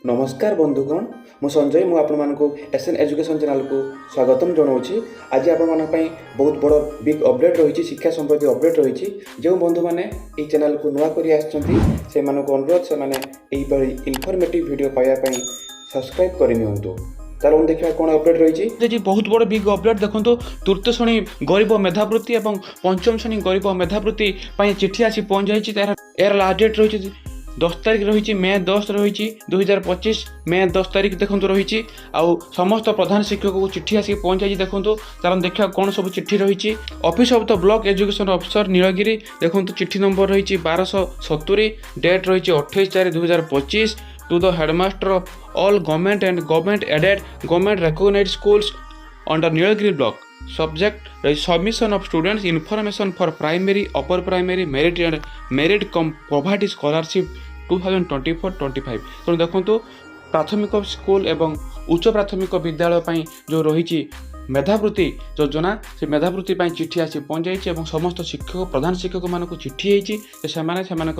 नमस्कार बंधुगण मु संजय मु आपको एसएन एजुकेशन चैनल को स्वागतम जनाऊँगी। आज आपण बहुत बड़ बिग अपडेट रही शिक्षा संबंधी अपडेट रही जो बंधु मैंने ये चैनल को नुआ कर अनुरोध से इनफॉर्मेटिव वीडियो पाइबापी सब्सक्राइब करनी। चलो देखा कौन अपडेट रही बहुत बड़ बिग अपडेट देखो तृतीय श्रेणी गरीब मेधावृत्ति और पंचम श्रेणी गरीब मेधावृत्ति चिठी आसी पहुंच जाए। यार लास्ट डेट रही 10 तारिख रही मे 10 रही 2025 मे 10 तारिख देखो रही आउ समस्त प्रधान शिक्षक को चिठी आसिक पहुंच जाए। देखो चलो देखा कौन सब चिठी रही। Office of the block education officer Nilgiri देखो चिठी नंबर रही 1270 डेट रही 28/4/2025 to the headmaster of all government and government aided government recognised schools under Nilgiri block subject submission of students information for primary upper primary merit com poverty scholarship 2024-25। तो देखो प्राथमिक school एवं उच्च प्राथमिक विद्यालय जो रही मेधावृत्ति योजना से मेधावृत्ति चिठी आसी पहुंच जाइए। समस्त शिक्षक प्रधान शिक्षक मानक चिठी होती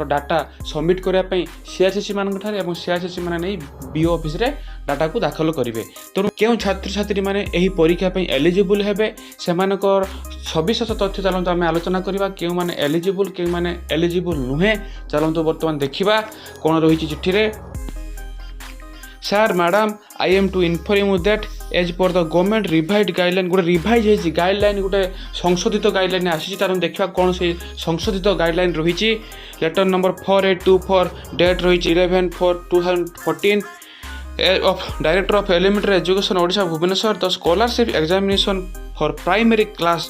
डाटा सबमिट करने सीआरसीसी मान सीआरसीसी मैंने बीओ ऑफिस रे डाटा को दाखल करेंगे। तेणु क्यों छात्र छात्री मैंने यही परीक्षा एलिजिबल हेबे सेमानकर सविशेष तथ्य चलते आम आलोचना करवा क्यों मैंने एलिजिबल क्यों मैंने एलिजिबल नुहे। चलते बर्तमान देखा कौन रही चिठी रे। Sir, madam, I am to inform you that as per the government revised guideline गोटे रिवाइज है गाइडलाइन गोटे संशोधित गाइडलाइन आसी देखा कौन से संशोधित गाइडलाइन रही। लेटर नंबर 4824 डेट रही 11/4/2014 of Director of Elementary Education Odisha Bhubaneswar the scholarship examination for primary class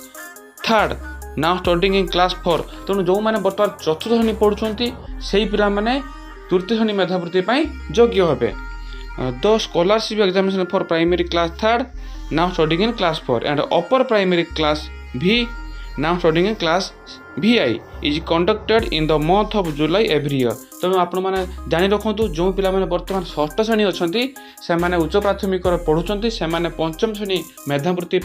3rd now studying in class 4। तेणु जो मैंने बर्तमान चतुर्थ श्रेणी पढ़ुंट से पिला माने तृतीय श्रेणी मेधावृत्ति योग्य हे। The scholarship examination for primary class 3rd now studying in class 4 and upper primary class V now studying in class VI is conducted in the month of July every year। तेणु आपण मैंने जानी रखु जो पिला माने वर्तमान षष्ठ श्रेणी अच्छा से मैंने उच्च प्राथमिक पढ़ुंट से मैंने पंचम श्रेणी मेधावृत्ति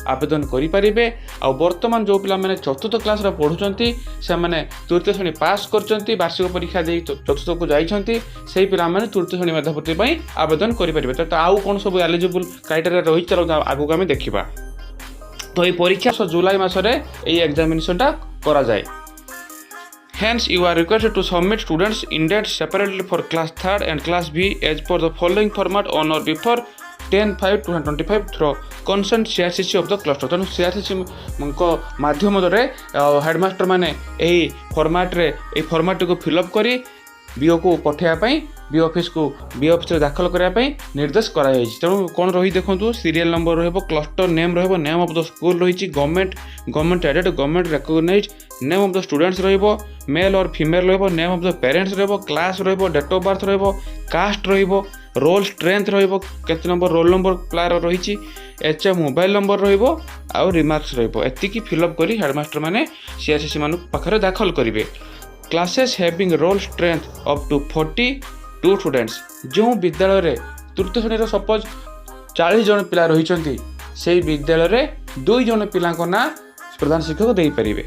आवेदन करेंगे। आउ बर्तमान जो पिला माने चतुर्थ क्लास पढ़ुंट से मैंने तृतीय श्रेणी पास कर वार्षिक परीक्षा दे चतुर्थ को जाइए से पिला माने तृतीय श्रेणी मेधावृत्ति आवेदन करेंगे। तो आउ कौन सब एलिजिबल क्राइटेरिया रही चलो आगू आम देखा। तो ये परीक्षा जुलाई मासरे ये एग्जामिनेशनटा करा जाए। Hence, you are requested to submit students indent separately for class 3rd and class B as per the following format on or before 10/5/2025 through consent CRCC of the cluster। तेणु CRCC माध्यम हेडमास्टर मैंने यही format को fill up करी BO को पठाइवाई B office दाखल करने निर्देश कराई। तेणु कौन रही देखो सीरियल नंबर रही क्लस्टर नेम रही नेम ऑफ द स्कूल रही government aided government recognised name of the students रही मेल और फीमेल रही नेम ऑफ द पेरेंट्स रही क्लास रही डेट ऑफ बर्थ रही कास्ट रही रोल स्ट्रेंथ रही केते नंबर रोल नंबर प्लार रही एचएफ मोबाइल नंबर रही आउ रिमार्क्स रही फिलअप कर हेडमास्टर मैंने सीआरसीसी मान पाखे दाखल करेंगे। Classes having roll strength up to 42 students जो विद्यालय तृतीय श्रेणी सपोज 40 जन पिला रही से विद्यालय 2 जन पिला ना प्रधान शिक्षक दे पारे।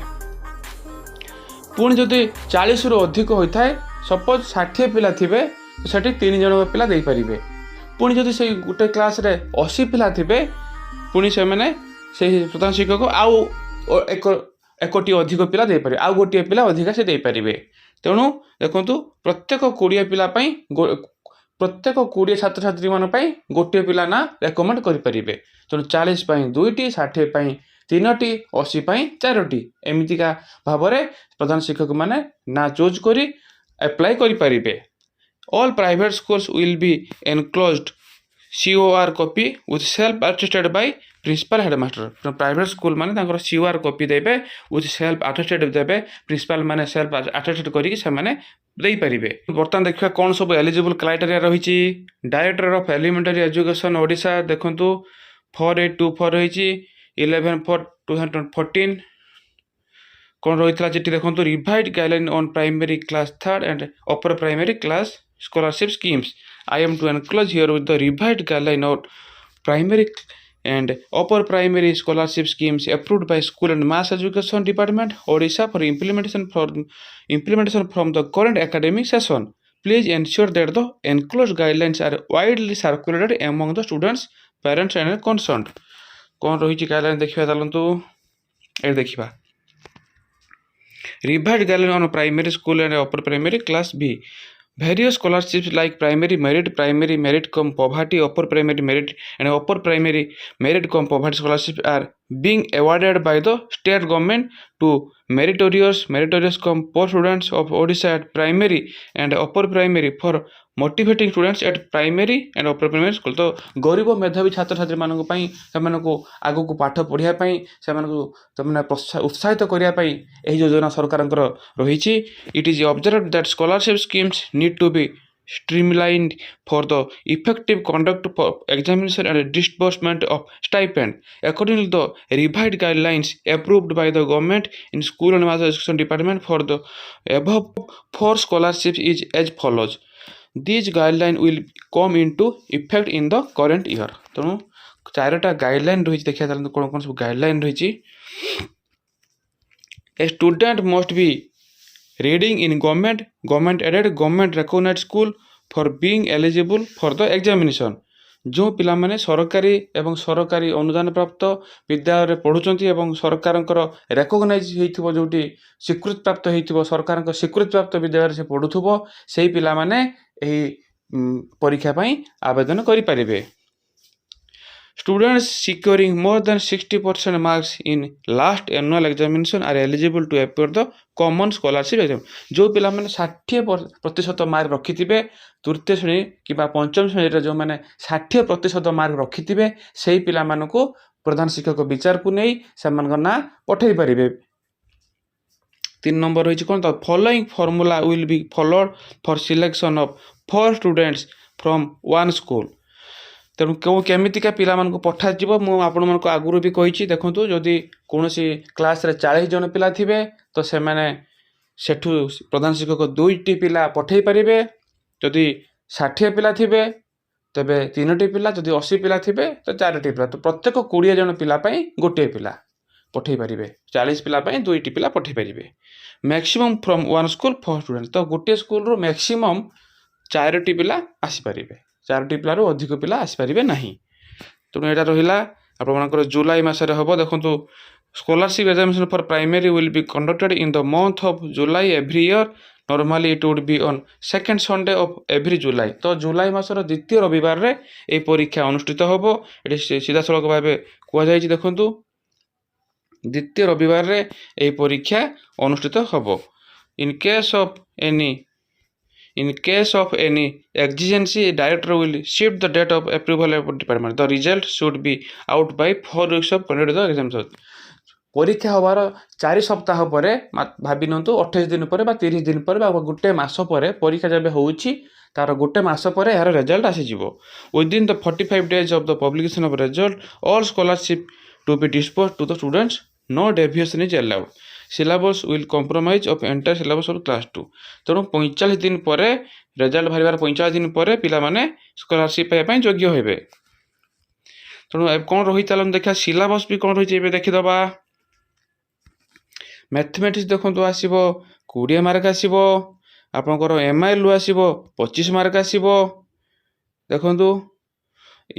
पुणी जदि 40 रु अधिक होता है सपोज 60 पिला थे से 3 जन पिला दे पारे। पुणी जदि से गोटे क्लास रे 80 पिला थे पुणी से मैंने से प्रधान शिक्षक आउ एकोटी अधिक पिला दे पारे आउ गोटे पिला अधिका से दे पारे। तेणु देखो प्रत्येक 20 पिला प्रत्येक 20 छात्र छात्री मान गोटे पिला ना रेकमेंड करेंगे। तेणु 40 2टी 60 3टी 80 4टी एमतीका भाव में प्रधान शिक्षक मैंने ना चूज कर एप्लाई करेंगे। All private schools will be enclosed COR copy with self attested by principal headmaster. Private school माने COR कॉपी देबे विथ सेल्फ अटेस्टेड देबे प्रिंसिपल माने सेल्फ अटेस्टेड करिक से माने दे पारिबे। बर्तमान देखा कौन सब एलिजिबल क्राइटेरिया रही। Director of elementary education Odisha देखंतु 4824 रही 11/4/2014 कौन रही चिट्ठी देखो revised guideline on primary class 3rd and upper primary class scholarship schemes। I am to enclose here with the revised guideline of primary and upper primary scholarship schemes approved by School and Mass Education Department Odisha for implementation from the current academic session Please ensure that the enclosed guidelines are widely circulated among the students, parents and concerned. कौन रही guideline देखा चलतु ये देखा revised guideline on primary school and upper primary class B. Various scholarships like primary merit cum poverty, upper primary merit and upper primary merit cum poverty scholarships are being awarded by the state government to meritorious cum poor students of Odisha at primary and upper primary for motivating students at primary and upper primary school. तो गरीब मेधावी छात्र छात्री मानक पई सेमानकु आगु को पाठ पढ़िया पई सेमानकु तमना उत्साहित करिया पई एही योजना सरकारंकर रहिछि. It is observed that scholarship schemes need to be streamlined for the effective conduct of examination and disbursement of stipend. Accordingly, the revised guidelines approved by the government in school and mass education department for the above 4 scholarships is as follows. These guidelines will come into effect in the current year. तेणु 4टा guideline रही देखिए कौन कौन सब guideline रही. A student must be reading in government aided government recognized school for being eligible for the examination. जो पिला माने सरकारी एवं सरकारी अनुदान प्राप्त विद्यालय पढ़ुचंती एवं सरकारंकर रेकग्नाइज होइथिबो जोटी स्वीकृत प्राप्त होइथिबो सरकारंकर स्वीकृत प्राप्त विद्यालय से पढ़ुथुबो सेही पिला माने एही परीक्षा पई आवेदन करि परिबे. Students securing more than 60% marks in last annual examination are eligible to appear the common scholarship exam. जो पिला माने 60% मार्क रखिथिबे तृतीय श्रेणी किबा पंचम श्रेणी जो माने 60% मार्क रखिथिबे सेही पिला मानको प्रधान शिक्षक विचार को नै समान ना पठै परिबे. 3 नंबर होइछ कोन त following formula will be followed for selection of 4 students from one school. तेणु केमितिका पिला मानक पठाଯିब मु आपण मानक आगुरु भी कहिछि. देखंतु जदि कोनोसी क्लास रे 40 जन पिला थिबे तो से माने सेठु प्रधान शिक्षक 2टी पिला पठै परिबे. जदि 60 पिला थिबे तबे 3टी पिला, जदि 80 पिला थिबे तो 4टी पिला. तो प्रत्येक 20 जन पिला पई गोटे पिला पठै परिबे. 40 पिला पई 2टी पिला पठै परिबे. Maximum from one school 4 student. तो गोटे स्कूल रो मैक्सिमम 4टी पिला आसी परिबे. 4टी पिलारू अधिक पिला आसीपारे ना. तेणु यहाँ रहा आपर जुलाई मसरे हम. देखो scholarship examination for primary will be conducted in the month of July every year. Normally it would be on second Sunday of every July. तो जुलाई मासर द्वितीय रविवार रे ए परीक्षा अनुष्ठित हम. ये सीधा सड़क भाव कहुई. देखु द्वितीय रविवार रे ए परीक्षा अनुष्ठित हम. In case of any exigency, director will shift the date of approval of department. The result should be out by 4 weeks of conduct the examination. परीक्षा हबार 4 सप्ताह पर भावी नियंतु 28 दिन पर 30 दिन पर गोटे मास पर परीक्षा जब होउछि तार गोटे मास पर यार रिजल्ट आसी जिवो. Within the 45 days of the publication of result, all scholarship to be disbursed to the students. No deviation is allowed. Syllabus will compromise of entire syllabus of class 2. तेणु 45 दिन पर रिजल्ट बाहर 45 दिन पर पिला माने स्कॉलरशिप पाई योग्य होबे. तेणु कौन रही चलन देखा सिलेबस भी कौन रही देखीदबा. मैथमेटिक्स देखो आसो 20 मार्क आसो. आपंकर MIL आसो 25 मार्क आसो. देखु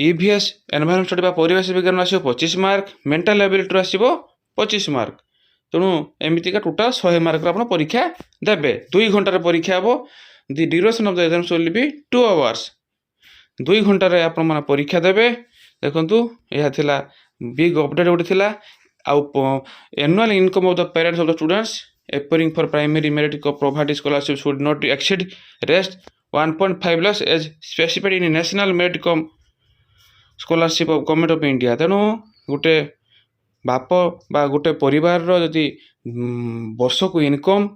EVS एनवायरनमेंट स्टडी परिवेश विज्ञान आसो 25 मार्क. मेंटल एबिलिटी आसो 25 मार्क. तेणु एमतीका टोटाल 100 मार्क आप परीक्षा देवे. 2 घंटार परीक्षा हम. The duration of the exam will be 2 hours. 2 घंटार आप परीक्षा देवे. देखु यह थिला बिग अपडेट गोटे थिला. Annual income of the parents of the students appearing for primary merit poverty scholarship should not exceed rest 1.5 lakhs as specified in national merit scholarship of government of India. तेणु गोटे बाप बा गोटे परिवार जदि वर्ष को इनकम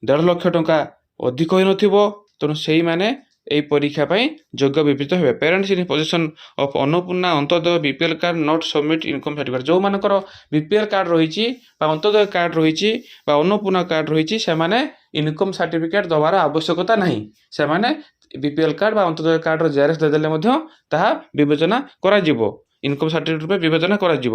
1.5 लाख टंका अधिक हो नथिबो तेणु सेही माने এই পরীক্ষা পাই যোগ্য বিবেচিত হবে. Parents in position of Annapurna Antyodaya BPL card not submit income certificate. যে মানকর বিপিএল কার্ড রয়েছে বা অন্তোদয় কার্ড রয়েছে বা অন্নপূর্ণা কার্ড রয়েছে সেমানে ইনকম সার্টিফিকেট দেওয়ার আবশ্যকতা ନାହିଁ. সেমানে বিপিএল কার্ড বা অন্তোদয় কার্ডর জেরক্স দেদেলে ମଧ୍ୟ ତାହା ବିବେଚନା କରାଯିବ. ইনকম সার্টিফিকেট রূপে বিবেচনা କରାଯିବ.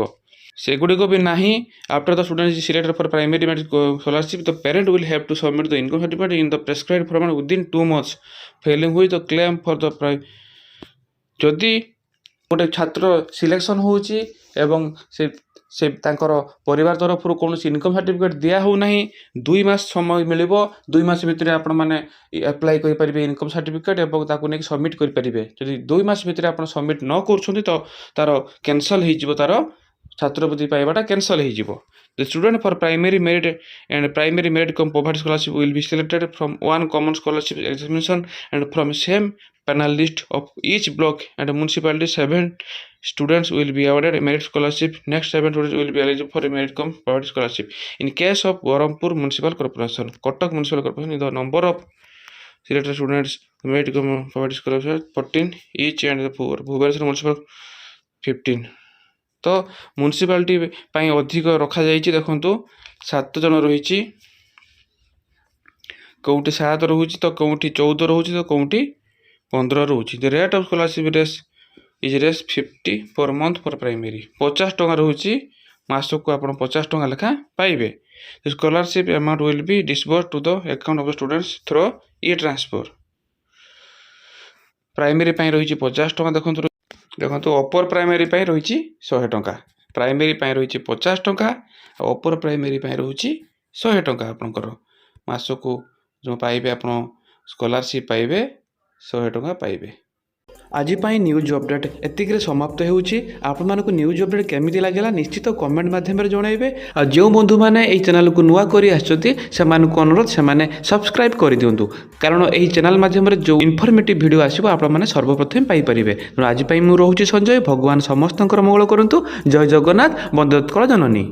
ସେଗୁଡ଼ିକ ବି ନାହିଁ। After the student is selected for primary merit scholarship the parent will have to submit the income certificate in the prescribed format within 2 months failing which the claim for the ଯଦି ଗୋଟେ ଛାତ୍ର selection ହେଉଛି ଏବଂ ସେ ତାଙ୍କର ପରିବାର ତରଫରୁ କୌଣସି ଇନକମ୍ ସାର୍ଟିଫିକେଟ୍ ଦିଆ ହେଉନାହିଁ, 2 ମାସ ସମୟ ମିଳିବ। 2 ମାସ ଭିତରେ ଆପଣମାନେ ଆପ୍ଲାଏ କରିପାରିବେ ଇନକମ୍ ସାର୍ଟିଫିକେଟ୍ ଏବଂ ତାକୁ ନେଇକି ସବମିଟ୍ କରିପାରିବେ। ଯଦି 2 ମାସ ଭିତରେ ଆପଣ ସବମିଟ୍ ନ କରୁଛନ୍ତି ତ ତାର କ୍ୟାନସଲ୍ ହେଇଯିବ, ତାର ଛାତ୍ରବୃତ୍ତି ପାଇବାଟା କ୍ୟାନସଲ୍ ହେଇଯିବ। ଦ student for primary merit and primary merit cum poverty scholarship will be selected from 1 common scholarship examination and from same panel list of each block and municipality. 7 students will be awarded merit scholarship. Next 7 students will be eligible for merit cum poverty scholarship. In case of Berhampur Municipal Corporation, Kotak Municipal Corporation, the number of selected students merit cum poverty scholarship 14 each and the Bhubaneswar Municipal 15. तो municipality ପାଇଁ ଅଧିକ ରଖାଯାଇଛି। ଦେଖନ୍ତୁ 7 ଜଣ ରହିଛି, କେଉଁଠି 7 ରହୁଛି ତ କେଉଁଠି 14 ରହୁଛି ତ କେଉଁଠି 15 ରହୁଛି। The rate of scholarship race is race 50 per month for primary। 50 ଟଙ୍କା ରହୁଛି, ମାସକୁ ଆପଣ 50 ଟଙ୍କା ଲେଖା ପାଇବେ। The scholarship amount will be disburse to the account of the students through transfer. Primary ପାଇଁ ରହିଛି 50 ଟଙ୍କା। ଦେଖନ୍ତୁ ଅପର ପ୍ରାଇମେରୀ ପାଇଁ ରହିଛି 100 ଟଙ୍କା, ପ୍ରାଇମେରୀ ପାଇଁ ରହିଛି 50 ଟଙ୍କା ଆଉ ଅପର ପ୍ରାଇମେରୀ ପାଇଁ ରହୁଛି 100 ଟଙ୍କା। ଆପଣଙ୍କର ମାସକୁ ଯେଉଁ ପାଇବେ ଆପଣ ସ୍କଲାରସିପ୍ ପାଇବେ 100 ଟଙ୍କା ପାଇବେ। ଆଜି ପାଇଁ ନ୍ୟୁଜ୍ ଅପଡେଟ୍ ଏତିକିରେ ସମାପ୍ତ ହେଉଛି। ଆପଣମାନଙ୍କୁ ନ୍ୟୁଜ୍ ଅପଡେଟ୍ କେମିତି ଲାଗିଲା ନିଶ୍ଚିତ କମେଣ୍ଟ ମାଧ୍ୟମରେ ଜଣାଇବେ। ଆଉ ଯେଉଁ ବନ୍ଧୁମାନେ ଏହି ଚ୍ୟାନେଲକୁ ନୂଆ କରି ଆସିଛନ୍ତି ସେମାନଙ୍କୁ ଅନୁରୋଧ ସେମାନେ ସବସ୍କ୍ରାଇବ୍ କରିଦିଅନ୍ତୁ, କାରଣ ଏହି ଚ୍ୟାନେଲ ମାଧ୍ୟମରେ ଯେଉଁ ଇନଫର୍ମେଟିଭ୍ ଭିଡ଼ିଓ ଆସିବ ଆପଣମାନେ ସର୍ବପ୍ରଥମେ ପାଇପାରିବେ। ତେଣୁ ଆଜି ପାଇଁ ମୁଁ ରହୁଛି ସଞ୍ଜୟ। ଭଗବାନ ସମସ୍ତଙ୍କର ମଙ୍ଗଳ କରନ୍ତୁ। ଜୟ ଜଗନ୍ନାଥ, ବନ୍ଦେ ଉତ୍କଳ ଜନନୀ।